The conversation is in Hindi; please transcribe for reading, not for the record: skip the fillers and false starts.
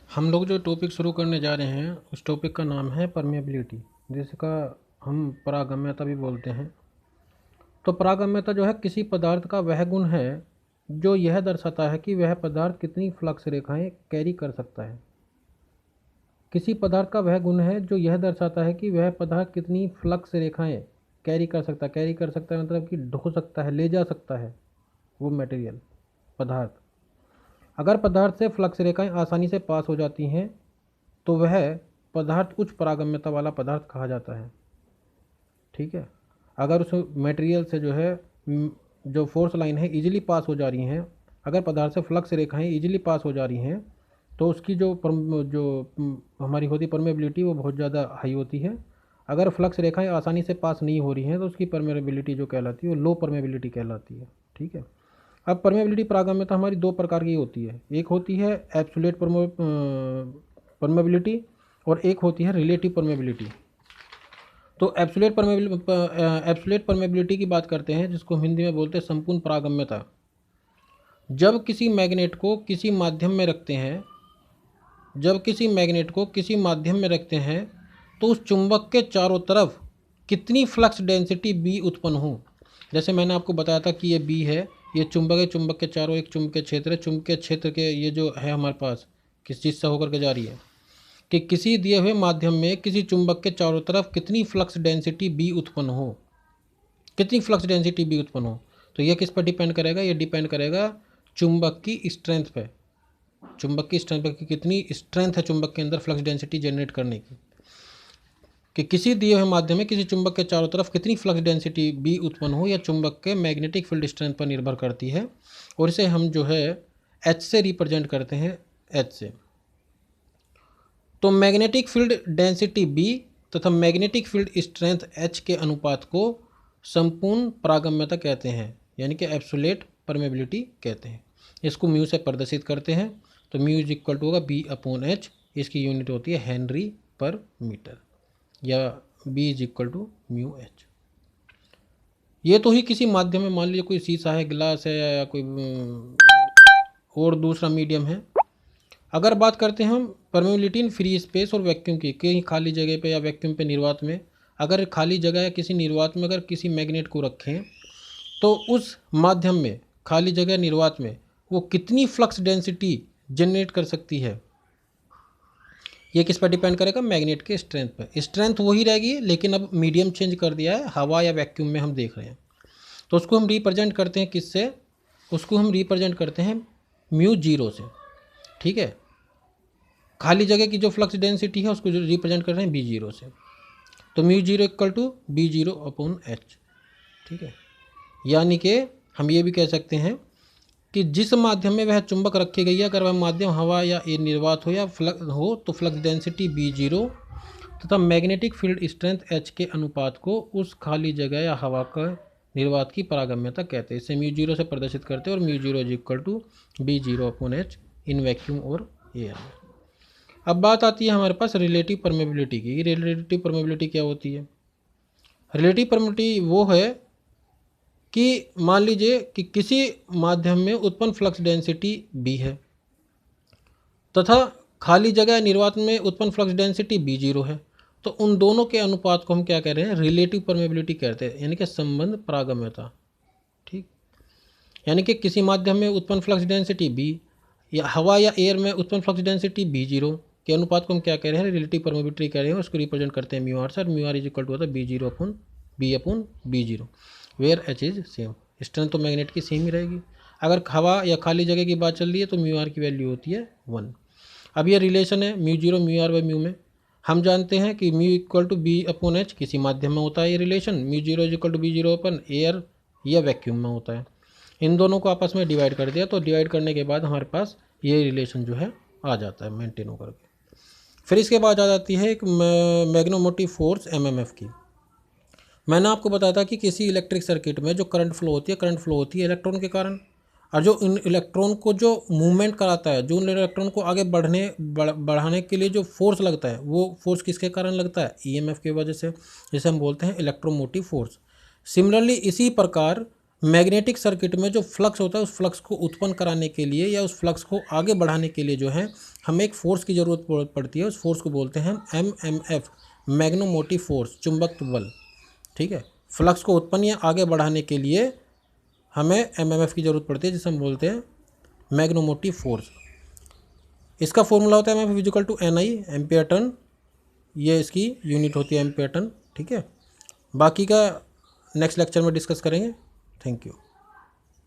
हम लोग जो टॉपिक शुरू करने जा रहे हैं उस टॉपिक का नाम है परमेबिलिटी, जिसका हम पारगम्यता भी बोलते हैं। तो पारगम्यता जो है किसी पदार्थ का वह गुण है जो यह दर्शाता है कि वह पदार्थ कितनी फ्लक्स रेखाएं कैरी कर सकता है। किसी पदार्थ का वह गुण है जो यह दर्शाता है कि वह पदार्थ कितनी फ्लक्स रेखाएं कैरी कर सकता है। कैरी कर सकता है मतलब कि ढो सकता है, ले जा सकता है वो मटेरियल पदार्थ। अगर पदार्थ से फ्लक्स रेखाएं आसानी से पास हो जाती हैं तो वह पदार्थ उच्च पारगम्यता वाला पदार्थ कहा जाता है। ठीक है, अगर उस मटेरियल से जो है जो फोर्स लाइन है इजीली पास हो जा रही हैं, अगर पदार्थ से फ्लक्स रेखाएं इजीली पास हो जा रही हैं तो उसकी हमारी होती परमेबिलिटी वो बहुत ज़्यादा हाई होती है। अगर फ्लक्स रेखाएं आसानी से पास नहीं हो रही हैं तो उसकी परमेबिलिटी जो कहलाती है वो लो परमेबिलिटी कहलाती है। ठीक है, अब परमेबिलिटी पारगम्यता हमारी दो प्रकार की होती है, एक होती है एब्सोल्यूट परमेबिलिटी और एक होती है रिलेटिव परमेबिलिटी। तो एब्सोल्यूट परमेबिलिटी की बात करते हैं, जिसको हिंदी में बोलते हैं संपूर्ण पारगम्यता। जब किसी मैग्नेट को किसी माध्यम में रखते हैं तो उस चुंबक के चारों तरफ कितनी फ्लक्स डेंसिटी बी उत्पन्न हो। जैसे मैंने आपको बताया था कि ये बी है, ये चुंबक है, चुंबक के चारों एक चुंबकीय क्षेत्र है, चुंबकीय क्षेत्र के ये जो है हमारे पास किस चीज़ से होकर के जा रही है कि किसी दिए हुए माध्यम में किसी चुंबक के चारों तरफ कितनी फ्लक्स डेंसिटी बी उत्पन्न हो, कितनी फ्लक्स डेंसिटी बी उत्पन्न हो। तो ये किस पर डिपेंड करेगा, ये डिपेंड करेगा चुंबक की स्ट्रेंथ पे, चुंबक की स्ट्रेंथ पर कि कितनी स्ट्रेंथ है चुंबक के अंदर फ्लक्स डेंसिटी जनरेट करने की, कि किसी दिए हुए माध्यम में किसी चुंबक के चारों तरफ कितनी फ्लक्स डेंसिटी बी उत्पन्न हो, या चुंबक के मैग्नेटिक फील्ड स्ट्रेंथ पर निर्भर करती है। और इसे हम जो है एच से रिप्रेजेंट करते हैं, एच से। तो मैग्नेटिक फील्ड डेंसिटी बी तथा मैग्नेटिक फील्ड स्ट्रेंथ एच के अनुपात को संपूर्ण पारगम्यता कहते हैं, यानी कि एब्सोल्यूट परमेबिलिटी कहते हैं। इसको म्यू से प्रदर्शित करते हैं। तो म्यू इज इक्वल टू होगा बी अपॉन एच, इसकी यूनिट होती है हेनरी पर मीटर, या B is equal to mu H. ये तो ही किसी माध्यम में, मान लीजिए कोई शीशा है, गिलास है, या कोई और दूसरा मीडियम है। अगर बात करते हैं हम परमेबिलिटी इन फ्री स्पेस और वैक्यूम की, कहीं खाली जगह पे या वैक्यूम पे, निर्वात में, अगर खाली जगह या किसी निर्वात में अगर किसी मैग्नेट को रखें तो उस माध्यम में, खाली जगह निर्वात में, वो कितनी फ्लक्स डेंसिटी जनरेट कर सकती है, ये किस पर डिपेंड करेगा, मैग्नेट के स्ट्रेंथ पर। स्ट्रेंथ वही रहेगी लेकिन अब मीडियम चेंज कर दिया है, हवा या वैक्यूम में हम देख रहे हैं। तो उसको हम रिप्रेजेंट करते हैं किससे, उसको हम रिप्रेजेंट करते हैं म्यू जीरो से। ठीक है, खाली जगह की जो फ्लक्स डेंसिटी है उसको जो रिप्रेजेंट कर रहे हैं बी जीरो से। तो mu zero equal to B zero upon H. ठीक है, यानी कि हम ये भी कह सकते हैं कि जिस माध्यम में वह चुंबक रखी गई है, अगर वह माध्यम हवा या निर्वात हो या फ्लक्स हो, तो फ्लक्स डेंसिटी बी जीरो तथा मैग्नेटिक फील्ड स्ट्रेंथ एच के अनुपात को उस खाली जगह या हवा का निर्वात की पारगम्यता कहते हैं। इसे म्यू जीरो से प्रदर्शित करते हैं, और mu zero is equal to B zero upon H in vacuum और एयर। अब बात आती है हमारे पास रिलेटिव परमेबिलिटी की। रिलेटिव परमेबिलिटी क्या होती है? रिलेटिव परमेबिलिटी वो है कि मान लीजिए कि किसी माध्यम में उत्पन्न फ्लक्स डेंसिटी बी है तथा खाली जगह निर्वात में उत्पन्न फ्लक्स डेंसिटी बी जीरो है, तो उन दोनों के अनुपात को हम क्या कह रहे हैं, रिलेटिव परमेबिलिटी कहते हैं, यानी कि संबंध पारगम्यता। ठीक, यानी कि किसी माध्यम में उत्पन्न फ्लक्स डेंसिटी बी, या हवा या एयर में उत्पन्न फ्लक्स डेंसिटी बी जीरो के अनुपात को हम क्या कह रहे हैं, रिलेटिव परमेबिलिटी कह रहे हैं। उसको रिप्रेजेंट करते हैं म्यू आर से, और mu R is equal to होता है B zero upon B zero, where H is same. Strength तो मैग्नेट की सेम ही रहेगी। अगर हवा या खाली जगह की बात चल रही है तो म्यू आर की वैल्यू होती है 1। अब ये रिलेशन है mu zero mu R by mu में। हम जानते हैं कि mu equal to B upon H किसी माध्यम में होता है ये relation, mu zero is equal to B zero upon air या वैक्यूम में होता है। इन दोनों को आपस में डिवाइड कर दिया, तो डिवाइड करने के बाद हमारे पास ये रिलेशन जो है आ जाता है मेंटेन होकर के। फिर इसके बाद आ जाती है एक मैग्नेटोमोटिव फोर्स एमएमएफ की। मैंने आपको बताया था कि किसी इलेक्ट्रिक सर्किट में जो करंट फ्लो होती है इलेक्ट्रॉन के कारण, और जो इन इलेक्ट्रॉन को जो मूवमेंट कराता है, जो उन इलेक्ट्रॉन को आगे बढ़ाने के लिए जो फोर्स लगता है, वो फोर्स किसके कारण लगता है, ईएमएफ की वजह से, जिसे हम बोलते हैं इलेक्ट्रोमोटिव फोर्स। सिमिलरली इसी प्रकार मैग्नेटिक सर्किट में जो फ्लक्स होता है उस फ्लक्स को उत्पन्न कराने के लिए या उस फ्लक्स को आगे बढ़ाने के लिए जो है हमें एक फोर्स की ज़रूरत पड़ती है। उस फोर्स को बोलते हैं MMF, मैग्नेटोमोटिव फोर्स, चुंबकत्व बल। ठीक है, फ्लक्स को उत्पन्न या आगे बढ़ाने के लिए हमें MMF की ज़रूरत पड़ती है, जिसे हम बोलते हैं मैग्नेटोमोटिव फोर्स। इसका फॉर्मूला होता है MF equal to NI, ampere turn, ये इसकी यूनिट होती है एम्पियर टर्न। ठीक है, बाकी का नेक्स्ट लेक्चर में डिस्कस करेंगे। Thank you.